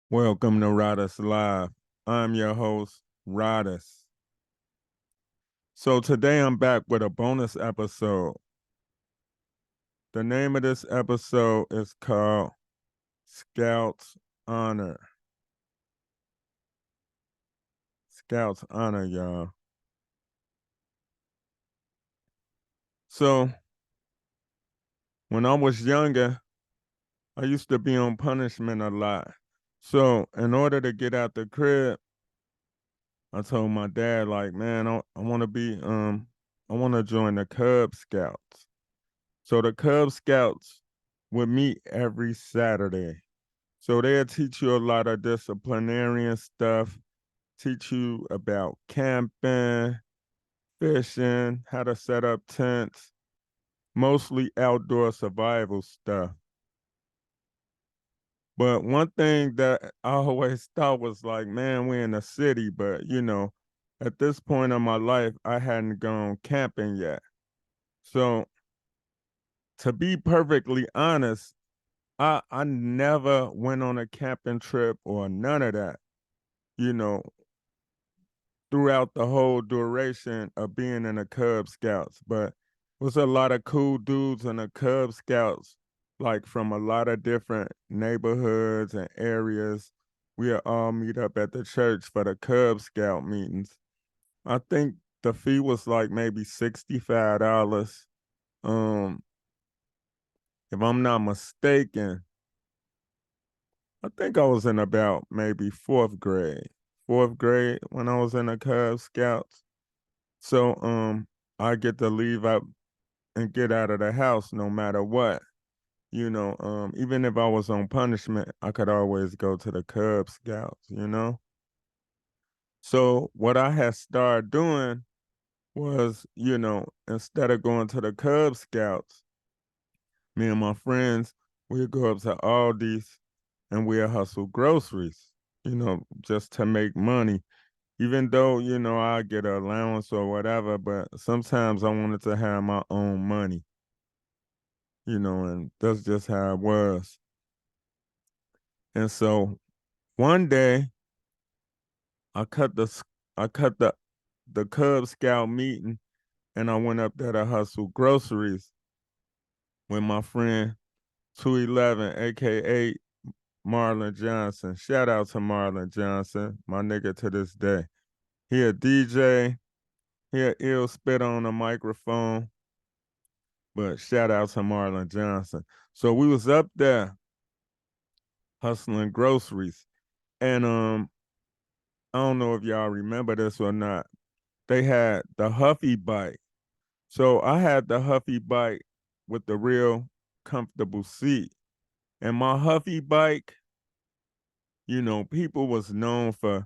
Welcome to Rodus Live. I'm your host, Rodus. So today I'm back with a bonus episode. The name of this episode is called Scouts Honor. Scouts Honor, y'all. So when I was younger, I used to be on punishment a lot. So in order to get out the crib, I told my dad, like, man, I want to I want to join the Cub Scouts. So the Cub Scouts would meet every Saturday. So they'll teach you a lot of disciplinarian stuff, teach you about camping, fishing, how to set up tents, mostly outdoor survival stuff. But one thing that I always thought was like, man, we're in a city, but at this point in my life, I hadn't gone camping yet. So to be perfectly honest, I never went on a camping trip or none of that, you know, throughout the whole duration of being in the Cub Scouts. But it was a lot of cool dudes in the Cub Scouts, like from a lot of different neighborhoods and areas. We'd all meet up at the church for the Cub Scout meetings. I think the fee was like maybe $65. Um, if I'm not mistaken, I think I was in about maybe fourth grade. Fourth grade when I was in the Cub Scouts. So I get to leave out and get out of the house no matter what. Even if I was on punishment, I could always go to the Cub Scouts. So what I had started doing was, instead of going to the Cub Scouts, me and my friends, we'd go up to Aldi's and we'd hustle groceries, just to make money. Even though, I get an allowance or whatever, but sometimes I wanted to have my own money, and that's just how it was. And so one day I cut the s- I cut the Cub Scout meeting and I went up there to hustle groceries with my friend 211, aka Marlon Johnson. Shout out to Marlon Johnson, my nigga to this day. He a DJ, he a ill spit on a microphone, but shout out to Marlon Johnson. So we was up there hustling groceries. And I don't know if y'all remember this or not. They had the Huffy bike. So I had the Huffy bike with the real comfortable seat. And my Huffy bike, people was known for,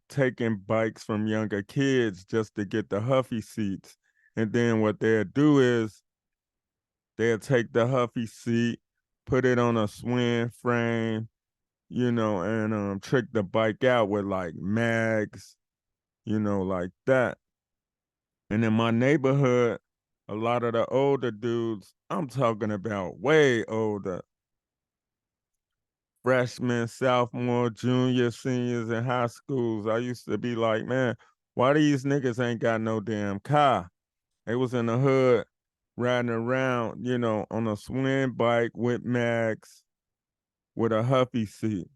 taking bikes from younger kids just to get the Huffy seats. And then what they'll do is they'll take the Huffy seat, put it on a swing frame, and trick the bike out with like mags, like that. And in my neighborhood, a lot of the older dudes, I'm talking about way older, freshmen, sophomore, junior, seniors in high schools. I used to be like, man, why these niggas ain't got no damn car? They was in the hood riding around, on a swing bike with mags with a Huffy seat.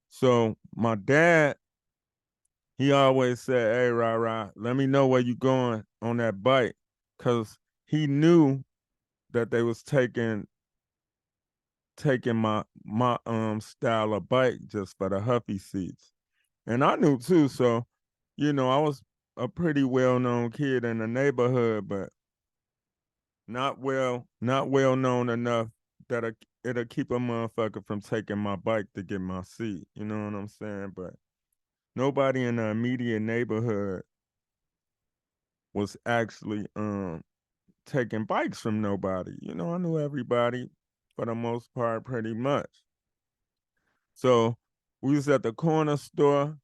So my dad, he always said, hey, rah, let me know where you going on that bike. Cause he knew that they was taking my style of bike just for the Huffy seats. And I knew too, so I was a pretty well known kid in the neighborhood, but not well known enough that it'll keep a motherfucker from taking my bike to get my seat. You know what I'm saying? But nobody in the immediate neighborhood was actually taking bikes from nobody. I knew everybody for the most part pretty much. So we was at the corner store.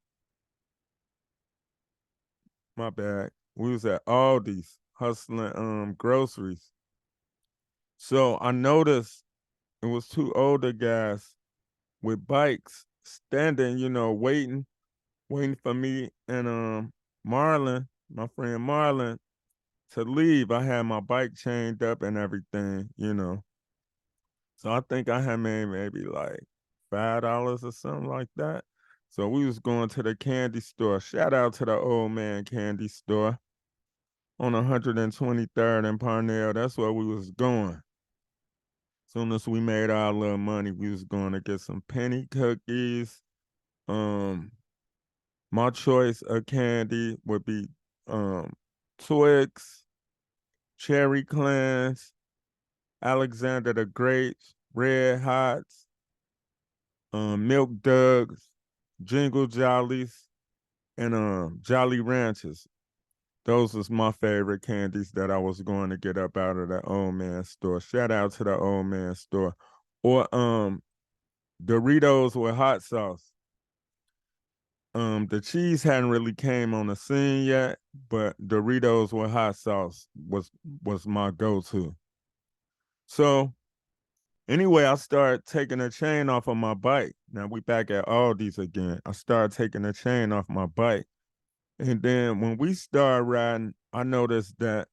My bad. We was at Aldi's hustling groceries. So I noticed it was two older guys with bikes standing, waiting for me and Marlon, my friend Marlon, to leave. I had my bike chained up and everything. So I think I had made maybe like $5 or something like that. So we was going to the candy store. Shout out to the old man candy store on 123rd and Parnell. That's where we was going. Soon as we made our little money, we was going to get some penny cookies. Um, my choice of candy would be um Twix, Cherry Clans, Alexander the Great, Red Hots, Milk Dugs, Jingle Jollies, and Jolly Ranchers. Those was my favorite candies that I was going to get up out of the old man store. Shout out to the old man store. Or Doritos with hot sauce. The cheese hadn't really came on the scene yet, but Doritos with hot sauce was my go-to. So anyway, I started taking the chain off of my bike. Now we back at Aldi's again. I started taking the chain off my bike. And then when we started riding, I noticed that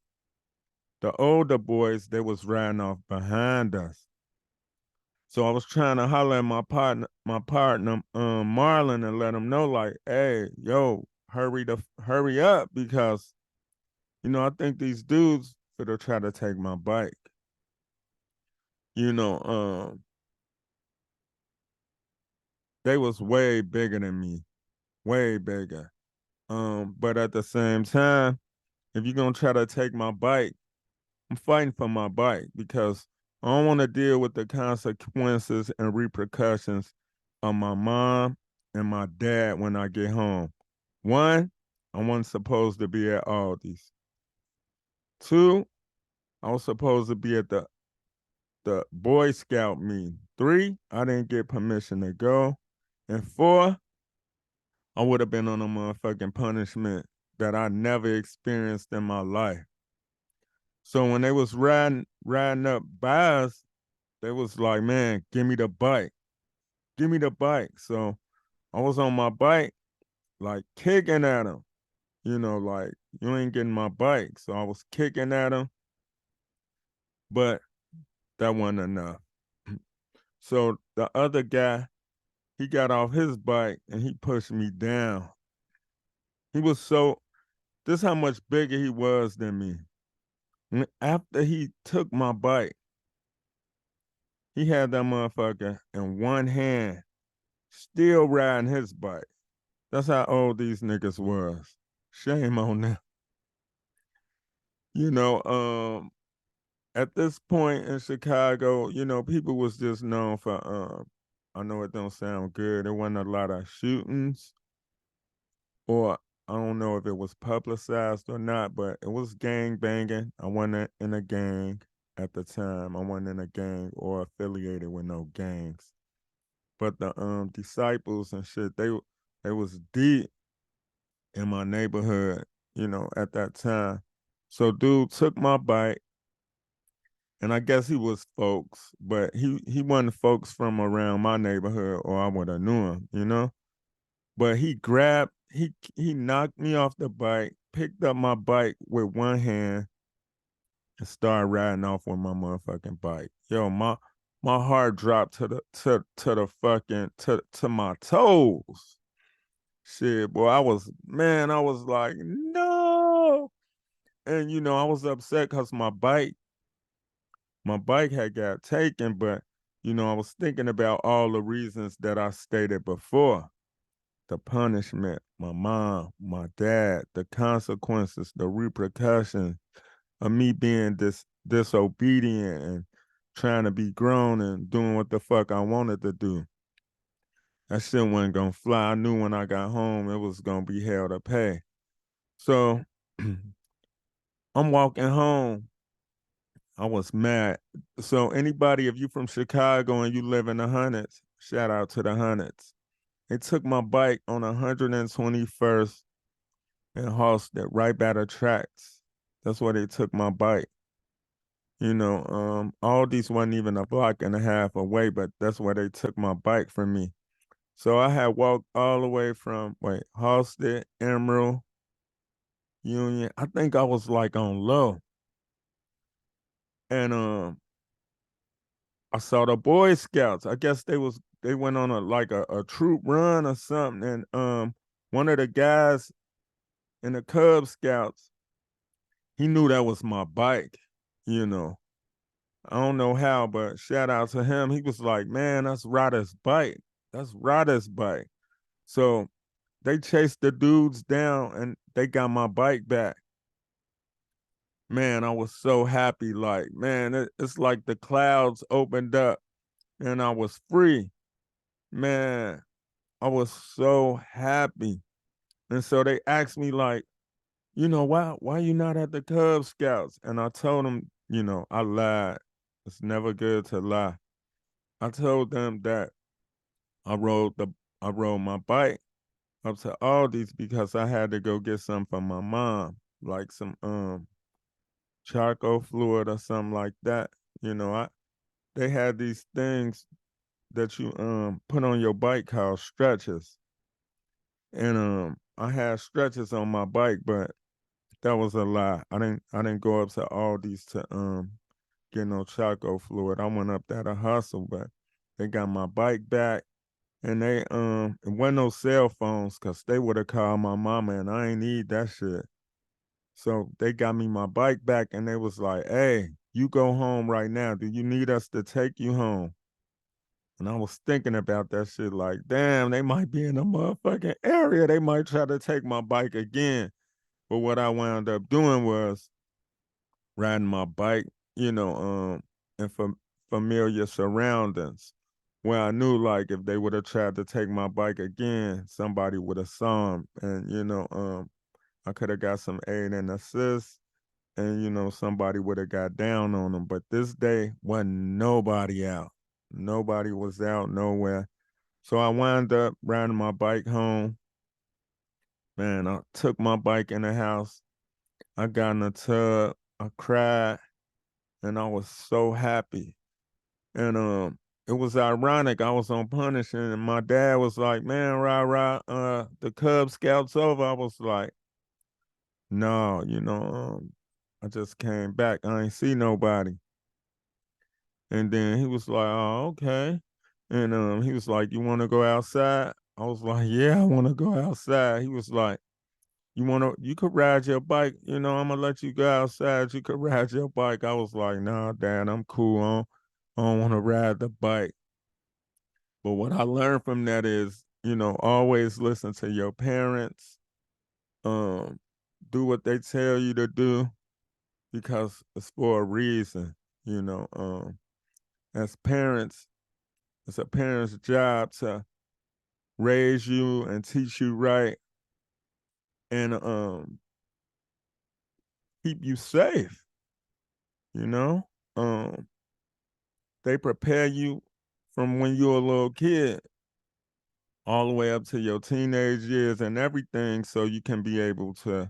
the older boys, they was riding off behind us. So I was trying to holler at my partner, Marlon, and let him know, like, hey, yo, hurry up, because I think these dudes finna try to take my bike. You know, they was way bigger than me, way bigger. But at the same time, if you're gonna try to take my bike, I'm fighting for my bike because I don't want to deal with the consequences and repercussions of my mom and my dad when I get home. One, I wasn't supposed to be at Aldi's. Two, I was supposed to be at the Boy Scout meeting. Three, I didn't get permission to go. And four, I would have been on a motherfucking punishment that I never experienced in my life. So when they was riding up by us, they was like, man, give me the bike. Give me the bike. So I was on my bike, like kicking at him, like, you ain't getting my bike. So I was kicking at him, but that wasn't enough. So the other guy, he got off his bike and he pushed me down. He was this how much bigger he was than me. After he took my bike, he had that motherfucker in one hand, still riding his bike. That's how old these niggas was. Shame on them. You know, at this point in Chicago, people was just known for I know it don't sound good. There wasn't a lot of shootings, or I don't know if it was publicized or not, but it was gang banging. I wasn't in a gang at the time. I wasn't in a gang or affiliated with no gangs. But the disciples and shit, they was deep in my neighborhood, at that time. So dude took my bike, and I guess he was folks, but he wasn't folks from around my neighborhood, or I would have knew him. But he knocked me off the bike, picked up my bike with one hand, and started riding off with my motherfucking bike. Yo, my heart dropped to the fucking to my toes. Shit, boy, I was like, no. And I was upset because my bike had got taken, but I was thinking about all the reasons that I stated before. The punishment, my mom, my dad, the consequences, the repercussions of me being disobedient and trying to be grown and doing what the fuck I wanted to do. That shit wasn't gonna fly. I knew when I got home it was gonna be hell to pay. So I'm walking home. I was mad. So anybody, if you from Chicago and you live in the hundreds, shout out to the hundreds. They took my bike on 121st and Halsted right by the tracks. That's where they took my bike. Aldi's wasn't even a block and a half away, but that's where they took my bike from me. So I had walked all the way from Halsted, Emerald, Union. I think I was like on low. And I saw the Boy Scouts. I guess they went on a troop run or something. And one of the guys in the Cub Scouts, he knew that was my bike, you know. I don't know how, but shout out to him. He was like, man, that's Ryder's bike. That's Ryder's bike. So they chased the dudes down and they got my bike back. Man, I was so happy. Like, man, it's like the clouds opened up and I was free. Man, I was so happy. And so they asked me, like, why you not at the Cub Scouts? And I told them, I lied. It's never good to lie. I told them that I rode the I rode my bike up to Aldi's because I had to go get some for my mom, like some charcoal fluid or something like that. They had these things that you put on your bike called stretchers. And I had stretchers on my bike, but that was a lie. I didn't go up to Aldi's to get no charcoal fluid. I went up there to hustle, but they got my bike back. And it wasn't no cell phones because they would have called my mama and I ain't need that shit. So they got me my bike back and they was like, hey, you go home right now. Do you need us to take you home? And I was thinking about that shit like, damn, they might be in a motherfucking area. They might try to take my bike again. But what I wound up doing was riding my bike, in familiar surroundings where I knew like if they would have tried to take my bike again, somebody would have saw them. And, I could have got some aid and assist and, somebody would have got down on them. But this day wasn't nobody out. Nobody was out nowhere. So I wound up riding my bike home. Man, I took my bike in the house. I got in the tub. I cried and I was so happy. And it was ironic. I was on punishment and my dad was like, man, the Cub Scouts over. I was like, no, I just came back. I ain't see nobody. And then he was like, oh, okay. And he was like, you want to go outside? I was like, yeah, I want to go outside. He was like, you could ride your bike, I'm gonna let you go outside. You could ride your bike. I was like, nah, Dad, I'm cool. I don't want to ride the bike. But what I learned from that is, always listen to your parents. Um, do what they tell you to do because it's for a reason. You know, as parents, it's a parent's job to raise you and teach you right and keep you safe. You know, um, they prepare you from when you're a little kid all the way up to your teenage years and everything so you can be able to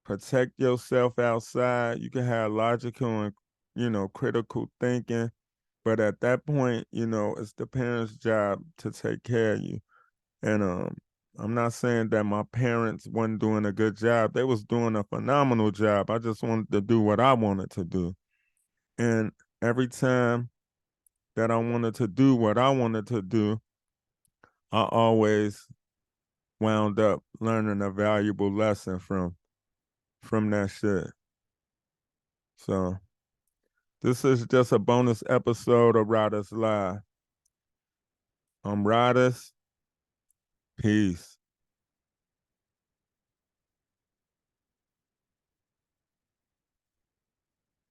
protect yourself outside. You can have logical and, critical thinking. But at that point, it's the parents' job to take care of you. And I'm not saying that my parents wasn't doing a good job. They was doing a phenomenal job. I just wanted to do what I wanted to do. And every time that I wanted to do what I wanted to do, I always wound up learning a valuable lesson from that shit. So this is just a bonus episode of Riders Live. I'm Riders. Peace.